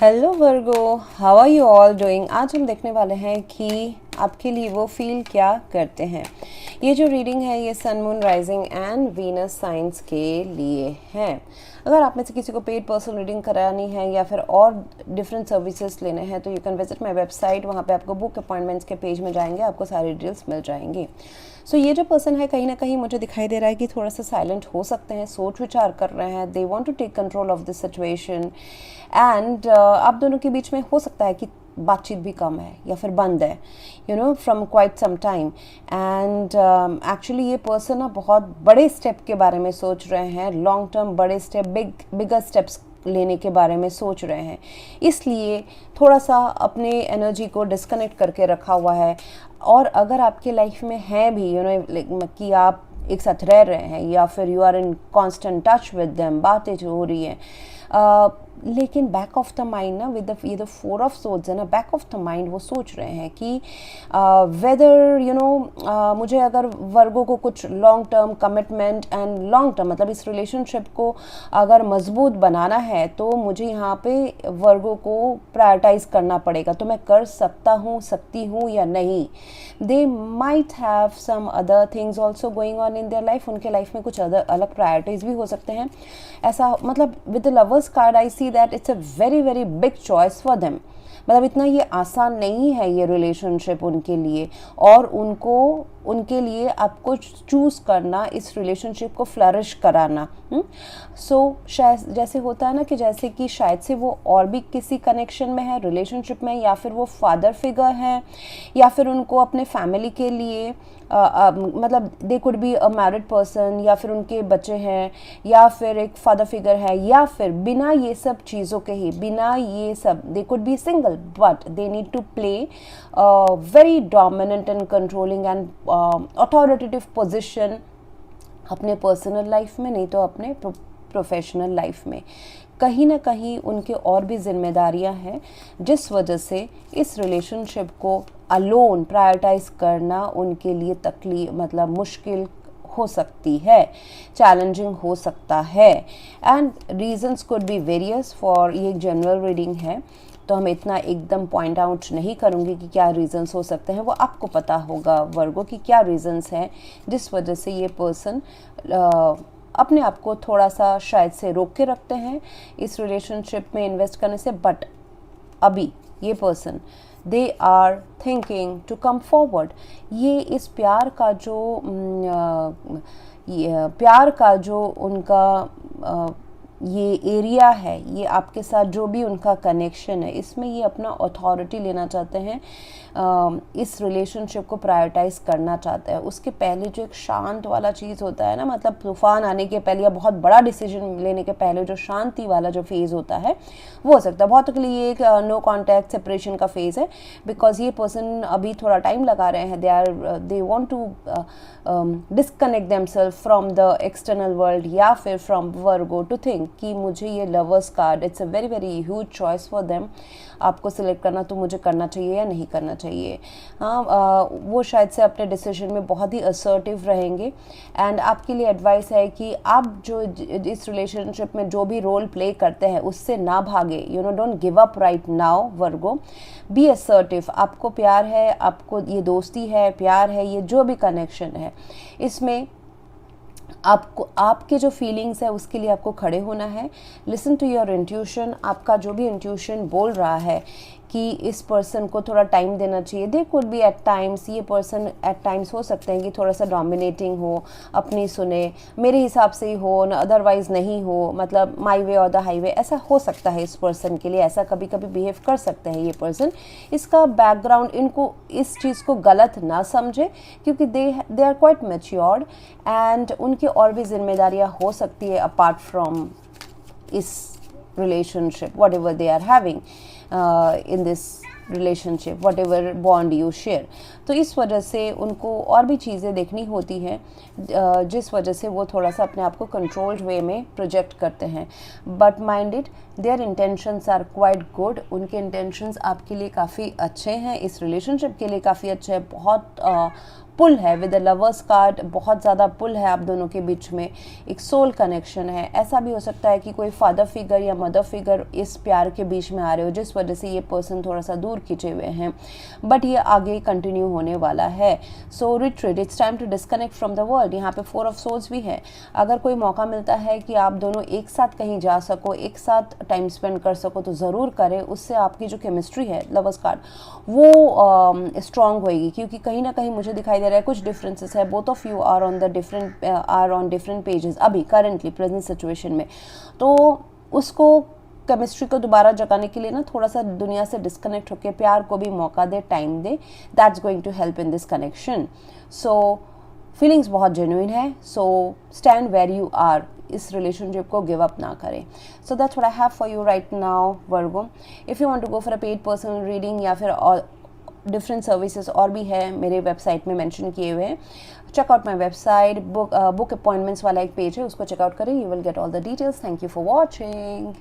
Hello Virgo, how are you all doing. आज हम देखने वाले हैं कि आपके लिए वो फील क्या करते हैं। ये जो रीडिंग है ये sun moon rising and Venus signs के लिए है। अगर आप में से किसी को पेड पर्सनल रीडिंग करानी है या फिर और डिफरेंट सर्विसेज लेने हैं तो you can visit my website. वहाँ पे आपको बुक अपॉइंटमेंट्स के पेज में जाएंगे, आपको सारी डिटेल्स मिल जाएंगी। सो ये जो पर्सन है कहीं ना कहीं मुझे दिखाई दे रहा है कि थोड़ा सा साइलेंट हो सकते हैं, सोच विचार कर रहे हैं। They want to take control of this situation and आप दोनों के बीच में हो सकता है कि बातचीत भी कम है या फिर बंद है, you know, from quite some time. And actually ये पर्सन ना बहुत बड़े स्टेप के बारे में सोच रहे हैं, लॉन्ग टर्म बड़े स्टेप, बिगर स्टेप्स लेने के बारे में सोच रहे हैं। इसलिए थोड़ा सा अपने एनर्जी को डिस्कनेक्ट करके रखा हुआ है। और अगर आपके लाइफ में है भी, यू नो, कि आप एक साथ रह रहे हैं या फिर you are in constant touch with them, बातें जो हो रही हैं, लेकिन बैक ऑफ द माइंड ना विद ये द 4 ऑफ सोर्ड्स है ना, बैक ऑफ द माइंड वो सोच रहे हैं कि वेदर यू नो मुझे अगर वर्गो को कुछ long term commitment and long term मतलब इस रिलेशनशिप को अगर मजबूत बनाना है तो मुझे यहाँ पे वर्गो को प्रायोरिटाइज करना पड़ेगा। तो मैं कर सकती हूँ या नहीं। They might have some other things also going on in their life. उनके लाइफ में कुछ अदर अलग प्रायोरिटीज भी हो सकते हैं। ऐसा मतलब with the lovers card I see that it's a very very big choice for them. मतलब इतना ये आसान नहीं है ये रिलेशनशिप उनके लिए, और उनके लिए आपको चूज़ करना, इस रिलेशनशिप को फ्लरिश कराना। सो शायद जैसे होता है ना कि जैसे कि शायद से वो और भी किसी कनेक्शन में है, रिलेशनशिप में, या फिर वो फादर फिगर है, या फिर उनको अपने फैमिली के लिए मतलब दे could be a married person, या फिर उनके बच्चे हैं, या फिर एक फादर फिगर है, या फिर बिना ये सब चीज़ों के ही, बिना ये सब they could be single but they need to play very dominant and controlling and authoritative position अपने पर्सनल लाइफ में, नहीं तो अपने प्रोफेशनल लाइफ में। कहीं ना कहीं उनके और भी जिम्मेदारियां हैं जिस वजह से इस रिलेशनशिप को अलोन प्रायोरिटाइज करना उनके लिए मतलब मुश्किल हो सकती है, चैलेंजिंग हो सकता है। And reasons could be various for, ये एक जनरल रीडिंग है तो हम इतना एकदम पॉइंट आउट नहीं करूँगी कि क्या रीजंस हो सकते हैं। वो आपको पता होगा वर्गो कि क्या रीजंस हैं जिस वजह से ये पर्सन अपने आप को थोड़ा सा शायद से रोक के रखते हैं इस रिलेशनशिप में इन्वेस्ट करने से। बट अभी ये person they are thinking to come forward. ये इस प्यार का जो उनका ये एरिया है, ये आपके साथ जो भी उनका कनेक्शन है, इसमें ये अपना अथॉरिटी लेना चाहते हैं, इस रिलेशनशिप को प्रायोरिटाइज करना चाहते हैं। उसके पहले जो एक शांत वाला चीज़ होता है ना, मतलब तूफान आने के पहले या बहुत बड़ा डिसीजन लेने के पहले जो शांति वाला जो फेज़ होता है वो हो सकता है। बहुत के लिए एक नो कॉन्टैक्ट सेपरेशन का फेज़ है, बिकॉज ये पर्सन अभी थोड़ा टाइम लगा रहे हैं। They want to disconnect themselves from the external world या फिर फ्रॉम वर्गो टू थिंक कि मुझे ये lovers card, it's a very very huge choice for them. आपको सिलेक्ट करना तो मुझे करना चाहिए या नहीं करना चाहिए। हाँ, वो शायद से अपने डिसीजन में बहुत ही असर्टिव रहेंगे। एंड आपके लिए एडवाइस है कि आप जो इस रिलेशनशिप में जो भी रोल प्ले करते हैं उससे ना भागे। You know, don't give up right now Virgo, be assertive. आपको प्यार है, आपको ये दोस्ती है, प्यार है, ये जो भी कनेक्शन है, इसमें आपको आपके जो फीलिंग्स है उसके लिए आपको खड़े होना है। Listen to your intuition. आपका जो भी इंट्यूशन बोल रहा है कि इस पर्सन को थोड़ा टाइम देना चाहिए। They could be at times, ये पर्सन एट टाइम्स हो सकते हैं कि थोड़ा सा डोमिनेटिंग हो, अपनी सुने, मेरे हिसाब से ही हो ना, अदरवाइज नहीं हो, मतलब माई वे और द हाईवे, ऐसा हो सकता है इस पर्सन के लिए। ऐसा कभी कभी बिहेव कर सकते हैं ये पर्सन। इसका बैकग्राउंड, इनको इस चीज़ को गलत ना समझे क्योंकि they are quite matured and उनकी और भी जिम्मेदारियाँ हो सकती है अपार्ट फ्रॉम इस relationship, whatever they are having in this relationship, whatever bond you share. तो इस वजह से उनको और भी चीज़ें देखनी होती हैं जिस वजह से वो थोड़ा सा अपने आप को कंट्रोल्ड वे में प्रोजेक्ट करते हैं। But mind it, their intentions are quite good. उनके इंटेंशंस आपके लिए काफ़ी अच्छे हैं, इस रिलेशनशिप के लिए काफ़ी अच्छे हैं। बहुत पुल है विद द लवर्स कार्ड, बहुत ज़्यादा पुल है आप दोनों के बीच में, एक सोल कनेक्शन है। ऐसा भी हो सकता है कि कोई फादर फिगर या मदर फिगर इस प्यार के बीच में आ रहे हो, जिस वजह से ये पर्सन थोड़ा सा दूर खिंचे हुए हैं, बट ये आगे कंटिन्यू होने वाला है। So retreat, it's time to disconnect from the world. यहाँ पे 4 ऑफ सोर्स भी है। अगर कोई मौका मिलता है कि आप दोनों एक साथ कहीं जा सको, एक साथ टाइम स्पेंड कर सको, तो ज़रूर करें। उससे आपकी जो केमिस्ट्री है, लवर्स कार्ड, वो स्ट्रांग होएगी, क्योंकि कहीं ना कहीं मुझे दिखाई दे रहा है कुछ डिफरेंसेस है। Both of you are on different pages अभी करेंटली प्रेजेंट सिचुएशन में। तो उसको केमिस्ट्री को दोबारा जगाने के लिए ना थोड़ा सा दुनिया से डिस्कनेक्ट होकर प्यार को भी मौका दे, टाइम दे। That's going to help in this connection. So feelings बहुत जेन्युइन है। So stand where you are, इस रिलेशनशिप को गिव अप ना करें। So that's what I have for you right now Virgo. If you want to go for a paid personal reading या फिर different services और भी है मेरे वेबसाइट में मेंशन किए हुए हैं, checkout my website. Book appointments वाला एक पेज है, उसको चेकआउट करें। You will get all the details. Thank you for watching.